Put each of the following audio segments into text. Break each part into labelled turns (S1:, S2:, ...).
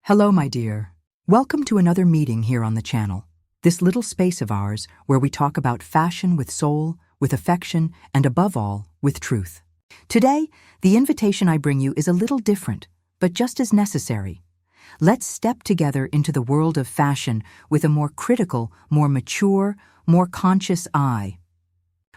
S1: Hello, my dear. Welcome to another meeting here on the channel. This little space of ours where we talk about fashion with soul, with affection, and above all, with truth. Today, the invitation I bring you is a little different, but just as necessary. Let's step together into the world of fashion with a more critical, more mature, more conscious eye.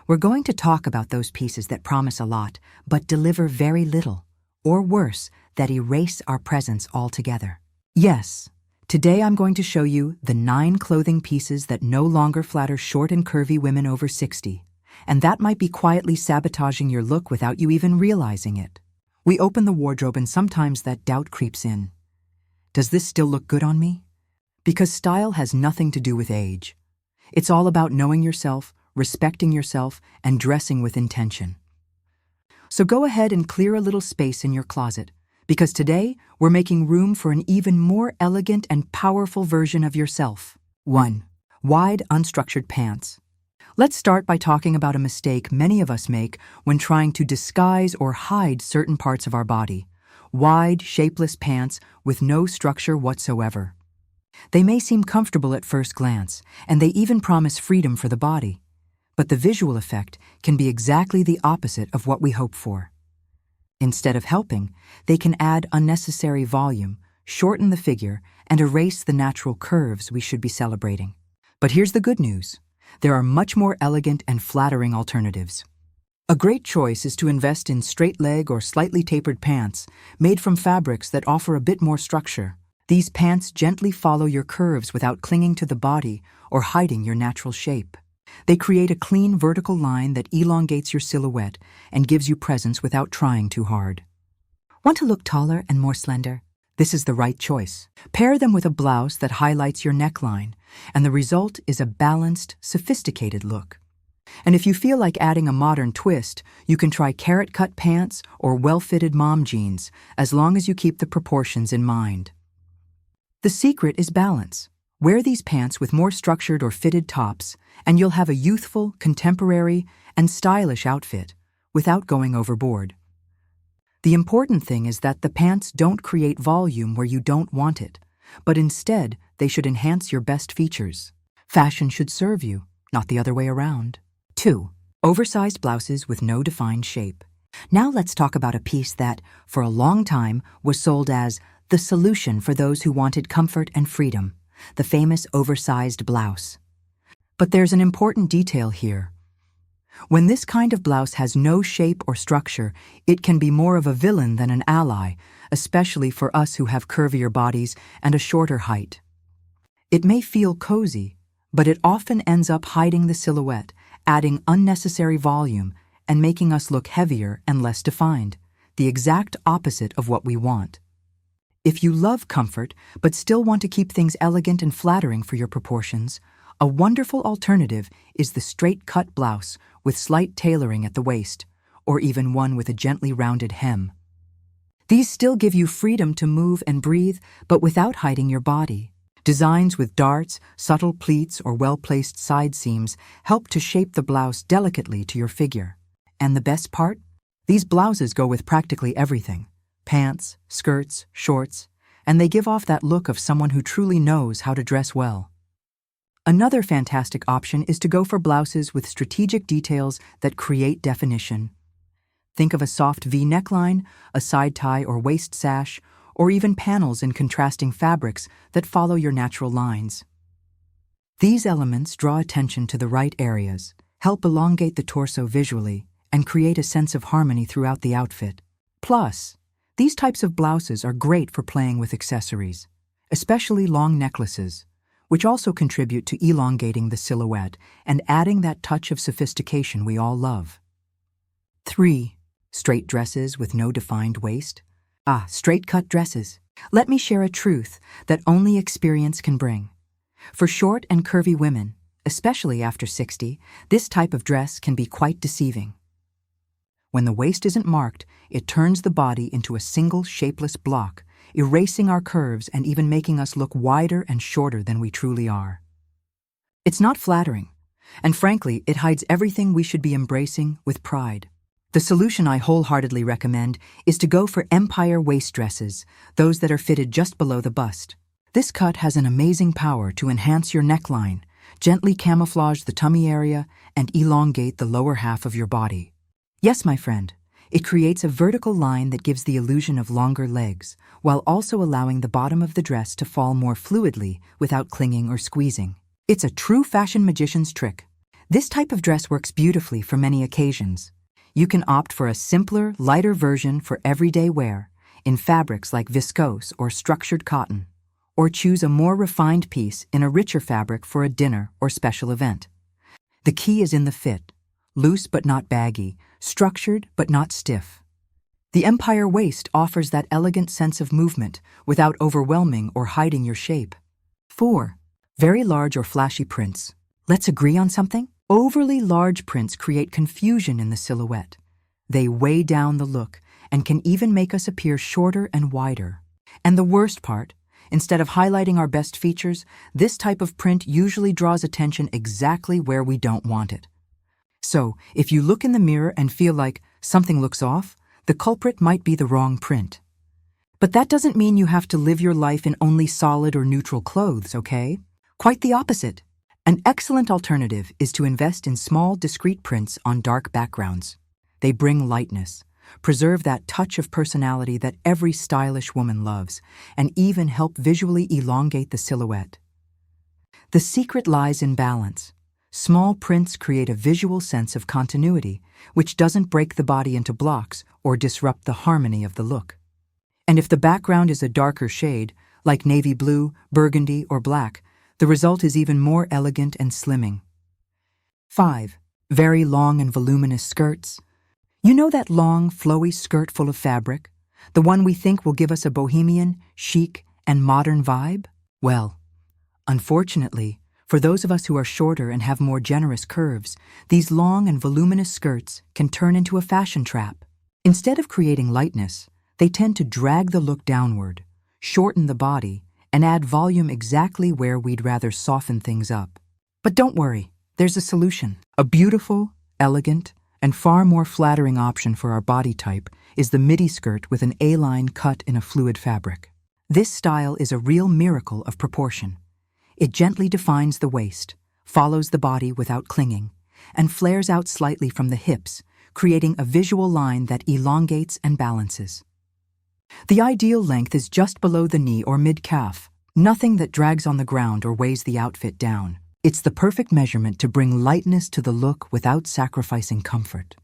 S1: We're going to talk about those pieces that promise a lot, but deliver very little, or worse, that erase our presence altogether. Yes, today I'm going to show you the 9 clothing pieces that no longer flatter short and curvy women over 60, and that might be quietly sabotaging your look without you even realizing it. We open the wardrobe and sometimes that doubt creeps in. Does this still look good on me? Because style has nothing to do with age. It's all about knowing yourself, respecting yourself, and dressing with intention. So go ahead and clear a little space in your closet, because today we're making room for an even more elegant and powerful version of yourself. 1. Wide, unstructured pants. Let's start by talking about a mistake many of us make when trying to disguise or hide certain parts of our body. Wide, shapeless pants with no structure whatsoever. They may seem comfortable at first glance, and they even promise freedom for the body. But the visual effect can be exactly the opposite of what we hope for. Instead of helping, they can add unnecessary volume, shorten the figure, and erase the natural curves we should be celebrating. But here's the good news. There are much more elegant and flattering alternatives. A great choice is to invest in straight leg or slightly tapered pants made from fabrics that offer a bit more structure. These pants gently follow your curves without clinging to the body or hiding your natural shape. They create a clean vertical line that elongates your silhouette and gives you presence without trying too hard. Want to look taller and more slender? This is the right choice. Pair them with a blouse that highlights your neckline, and the result is a balanced, sophisticated look. And if you feel like adding a modern twist, you can try carrot-cut pants or well-fitted mom jeans, as long as you keep the proportions in mind. The secret is balance. Wear these pants with more structured or fitted tops, and you'll have a youthful, contemporary, and stylish outfit without going overboard. The important thing is that the pants don't create volume where you don't want it, but instead they should enhance your best features. Fashion should serve you, not the other way around. 2. Oversized blouses with no defined shape. Now let's talk about a piece that, for a long time, was sold as the solution for those who wanted comfort and freedom. The famous oversized blouse. But there's an important detail here. When this kind of blouse has no shape or structure, it can be more of a villain than an ally, especially for us who have curvier bodies and a shorter height. It may feel cozy, but it often ends up hiding the silhouette, adding unnecessary volume, and making us look heavier and less defined, the exact opposite of what we want. If you love comfort, but still want to keep things elegant and flattering for your proportions, a wonderful alternative is the straight-cut blouse with slight tailoring at the waist, or even one with a gently rounded hem. These still give you freedom to move and breathe, but without hiding your body. Designs with darts, subtle pleats, or well-placed side seams help to shape the blouse delicately to your figure. And the best part? These blouses go with practically everything. Pants, skirts, shorts, and they give off that look of someone who truly knows how to dress well. Another fantastic option is to go for blouses with strategic details that create definition. Think of a soft V neckline, a side tie or waist sash, or even panels in contrasting fabrics that follow your natural lines. These elements draw attention to the right areas, help elongate the torso visually, and create a sense of harmony throughout the outfit. Plus, these types of blouses are great for playing with accessories, especially long necklaces, which also contribute to elongating the silhouette and adding that touch of sophistication we all love. 3. Straight dresses with no defined waist. Straight-cut dresses. Let me share a truth that only experience can bring. For short and curvy women, especially after 60, this type of dress can be quite deceiving. When the waist isn't marked, it turns the body into a single shapeless block, erasing our curves and even making us look wider and shorter than we truly are. It's not flattering, and frankly, it hides everything we should be embracing with pride. The solution I wholeheartedly recommend is to go for empire waist dresses, those that are fitted just below the bust. This cut has an amazing power to enhance your neckline, gently camouflage the tummy area, and elongate the lower half of your body. Yes, my friend, it creates a vertical line that gives the illusion of longer legs, while also allowing the bottom of the dress to fall more fluidly without clinging or squeezing. It's a true fashion magician's trick. This type of dress works beautifully for many occasions. You can opt for a simpler, lighter version for everyday wear, in fabrics like viscose or structured cotton, or choose a more refined piece in a richer fabric for a dinner or special event. The key is in the fit, loose but not baggy, structured but not stiff. The empire waist offers that elegant sense of movement without overwhelming or hiding your shape. 4. Very large or flashy prints. Let's agree on something? Overly large prints create confusion in the silhouette. They weigh down the look and can even make us appear shorter and wider. And the worst part, instead of highlighting our best features, this type of print usually draws attention exactly where we don't want it. So, if you look in the mirror and feel like something looks off, the culprit might be the wrong print. But that doesn't mean you have to live your life in only solid or neutral clothes, okay? Quite the opposite. An excellent alternative is to invest in small, discreet prints on dark backgrounds. They bring lightness, preserve that touch of personality that every stylish woman loves, and even help visually elongate the silhouette. The secret lies in balance. Small prints create a visual sense of continuity, which doesn't break the body into blocks or disrupt the harmony of the look. And if the background is a darker shade, like navy blue, burgundy, or black, the result is even more elegant and slimming. 5. Very long and voluminous skirts. You know that long, flowy skirt full of fabric? The one we think will give us a bohemian, chic, and modern vibe? Well, unfortunately, for those of us who are shorter and have more generous curves, these long and voluminous skirts can turn into a fashion trap. Instead of creating lightness, they tend to drag the look downward, shorten the body, and add volume exactly where we'd rather soften things up. But don't worry, there's a solution. A beautiful, elegant, and far more flattering option for our body type is the midi skirt with an A-line cut in a fluid fabric. This style is a real miracle of proportion. It gently defines the waist, follows the body without clinging, and flares out slightly from the hips, creating a visual line that elongates and balances. The ideal length is just below the knee or mid-calf, nothing that drags on the ground or weighs the outfit down. It's the perfect measurement to bring lightness to the look without sacrificing comfort.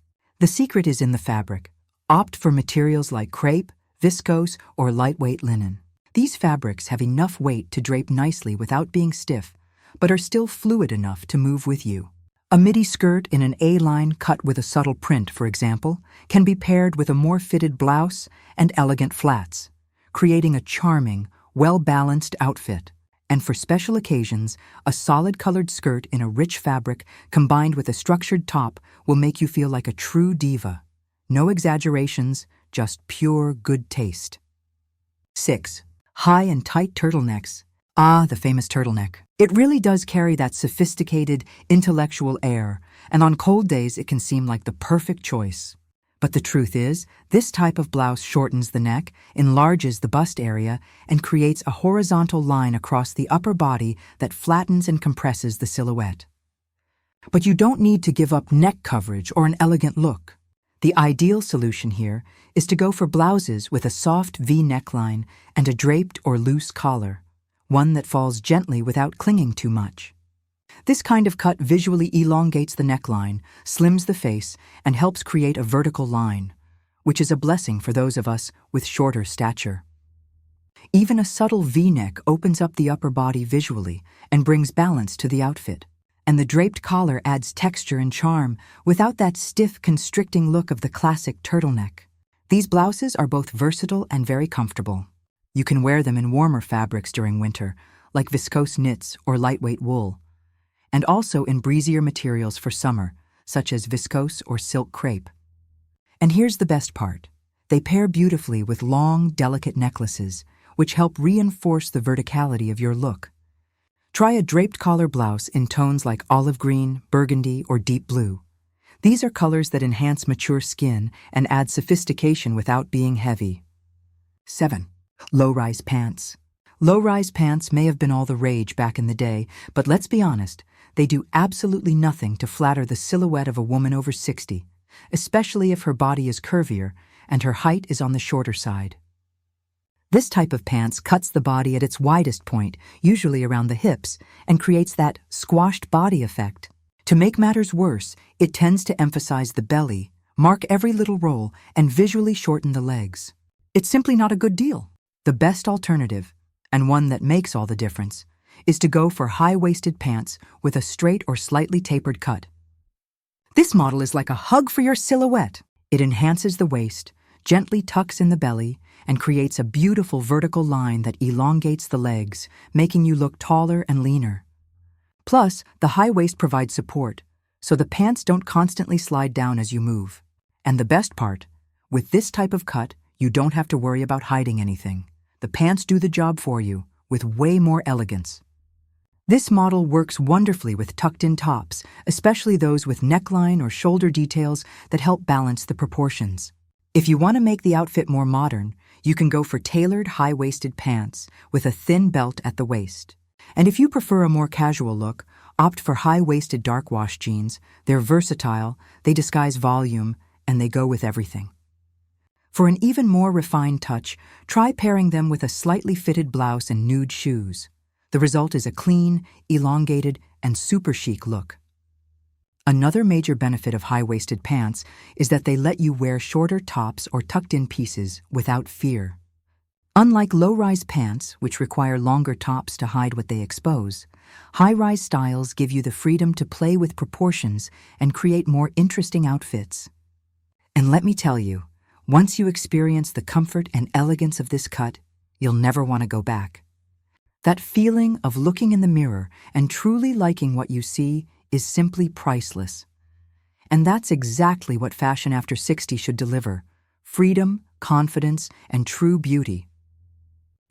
S1: The secret is in the fabric. Opt for materials like crepe, viscose, or lightweight linen. These fabrics have enough weight to drape nicely without being stiff, but are still fluid enough to move with you. A midi skirt in an A-line cut with a subtle print, for example, can be paired with a more fitted blouse and elegant flats, creating a charming, well-balanced outfit. And for special occasions, a solid-colored skirt in a rich fabric combined with a structured top will make you feel like a true diva. No exaggerations, just pure good taste. 6. High and tight turtlenecks. Ah, the famous turtleneck. It really does carry that sophisticated, intellectual air, and on cold days it can seem like the perfect choice. But the truth is, this type of blouse shortens the neck, enlarges the bust area, and creates a horizontal line across the upper body that flattens and compresses the silhouette. But you don't need to give up neck coverage or an elegant look. The ideal solution here is to go for blouses with a soft V neckline and a draped or loose collar, one that falls gently without clinging too much. This kind of cut visually elongates the neckline, slims the face, and helps create a vertical line, which is a blessing for those of us with shorter stature. Even a subtle V-neck opens up the upper body visually and brings balance to the outfit, and the draped collar adds texture and charm without that stiff, constricting look of the classic turtleneck. These blouses are both versatile and very comfortable. You can wear them in warmer fabrics during winter, like viscose knits or lightweight wool, and also in breezier materials for summer, such as viscose or silk crepe. And here's the best part. They pair beautifully with long, delicate necklaces, which help reinforce the verticality of your look. Try a draped collar blouse in tones like olive green, burgundy, or deep blue. These are colors that enhance mature skin and add sophistication without being heavy. 7. Low-rise pants. Low-rise pants may have been all the rage back in the day, but let's be honest, they do absolutely nothing to flatter the silhouette of a woman over 60, especially if her body is curvier and her height is on the shorter side. This type of pants cuts the body at its widest point, usually around the hips, and creates that squashed body effect. To make matters worse, it tends to emphasize the belly, mark every little roll, and visually shorten the legs. It's simply not a good deal. The best alternative, and one that makes all the difference, is to go for high-waisted pants with a straight or slightly tapered cut. This model is like a hug for your silhouette. It enhances the waist, gently tucks in the belly, and creates a beautiful vertical line that elongates the legs, making you look taller and leaner. Plus, the high waist provides support, so the pants don't constantly slide down as you move. And the best part, with this type of cut, you don't have to worry about hiding anything. The pants do the job for you, with way more elegance. This model works wonderfully with tucked-in tops, especially those with neckline or shoulder details that help balance the proportions. If you want to make the outfit more modern, you can go for tailored high-waisted pants with a thin belt at the waist. And if you prefer a more casual look, opt for high-waisted dark-wash jeans. They're versatile, they disguise volume, and they go with everything. For an even more refined touch, try pairing them with a slightly fitted blouse and nude shoes. The result is a clean, elongated, and super chic look. Another major benefit of high-waisted pants is that they let you wear shorter tops or tucked-in pieces without fear. Unlike low-rise pants, which require longer tops to hide what they expose, high-rise styles give you the freedom to play with proportions and create more interesting outfits. And let me tell you, once you experience the comfort and elegance of this cut, you'll never want to go back. That feeling of looking in the mirror and truly liking what you see is simply priceless. And that's exactly what fashion after 60 should deliver: freedom, confidence, and true beauty.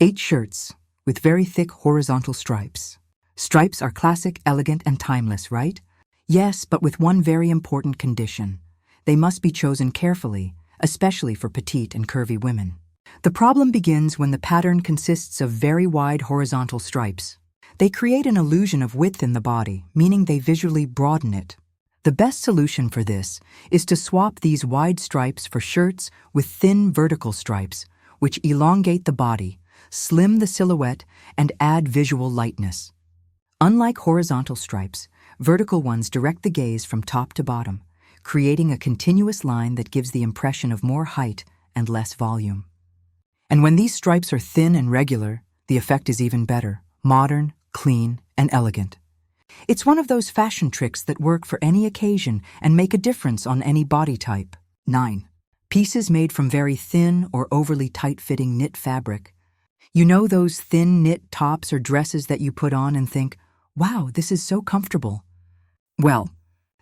S1: 8 shirts with very thick horizontal stripes. Stripes are classic, elegant, and timeless, right? Yes, but with one very important condition. They must be chosen carefully, especially for petite and curvy women. The problem begins when the pattern consists of very wide horizontal stripes. They create an illusion of width in the body, meaning they visually broaden it. The best solution for this is to swap these wide stripes for shirts with thin vertical stripes, which elongate the body, slim the silhouette, and add visual lightness. Unlike horizontal stripes, vertical ones direct the gaze from top to bottom, creating a continuous line that gives the impression of more height and less volume. And when these stripes are thin and regular, the effect is even better: modern, clean, and elegant. It's one of those fashion tricks that work for any occasion and make a difference on any body type. 9. Pieces made from very thin or overly tight-fitting knit fabric. You know those thin knit tops or dresses that you put on and think, wow, this is so comfortable. Well,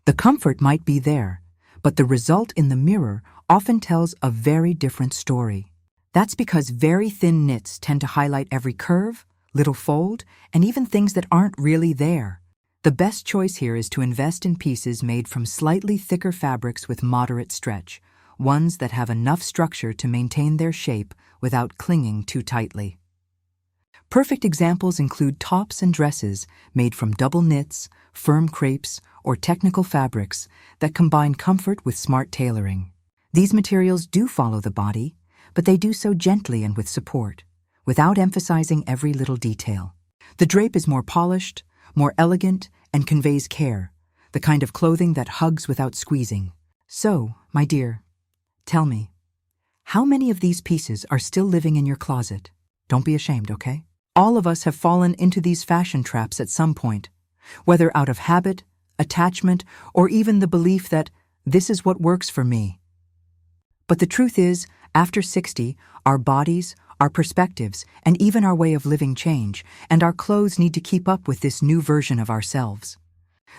S1: the comfort might be there, but the result in the mirror often tells a very different story. That's because very thin knits tend to highlight every curve, little fold, and even things that aren't really there. The best choice here is to invest in pieces made from slightly thicker fabrics with moderate stretch, ones that have enough structure to maintain their shape without clinging too tightly. Perfect examples include tops and dresses made from double knits, firm crepes, or technical fabrics that combine comfort with smart tailoring. These materials do follow the body, but they do so gently and with support, without emphasizing every little detail. The drape is more polished, more elegant, and conveys care, the kind of clothing that hugs without squeezing. So, my dear, tell me, how many of these pieces are still living in your closet? Don't be ashamed, okay? All of us have fallen into these fashion traps at some point, whether out of habit, attachment, or even the belief that this is what works for me. But the truth is, after 60, our bodies, our perspectives, and even our way of living change, and our clothes need to keep up with this new version of ourselves.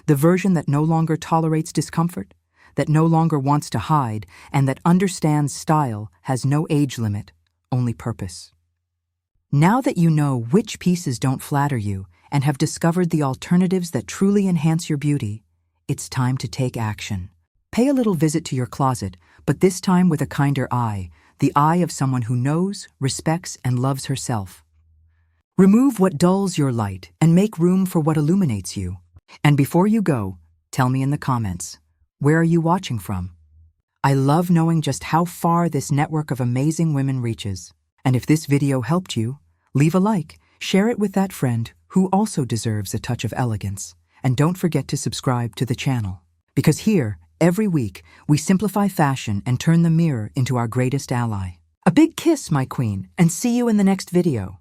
S1: The version that no longer tolerates discomfort, that no longer wants to hide, and that understands style has no age limit, only purpose. Now that you know which pieces don't flatter you and have discovered the alternatives that truly enhance your beauty, it's time to take action. Pay a little visit to your closet, but this time with a kinder eye, the eye of someone who knows, respects, and loves herself. Remove what dulls your light and make room for what illuminates you. And before you go, tell me in the comments, where are you watching from? I love knowing just how far this network of amazing women reaches. And if this video helped you, leave a like, share it with that friend who also deserves a touch of elegance. And don't forget to subscribe to the channel. Because here, every week, we simplify fashion and turn the mirror into our greatest ally. A big kiss, my queen, and see you in the next video.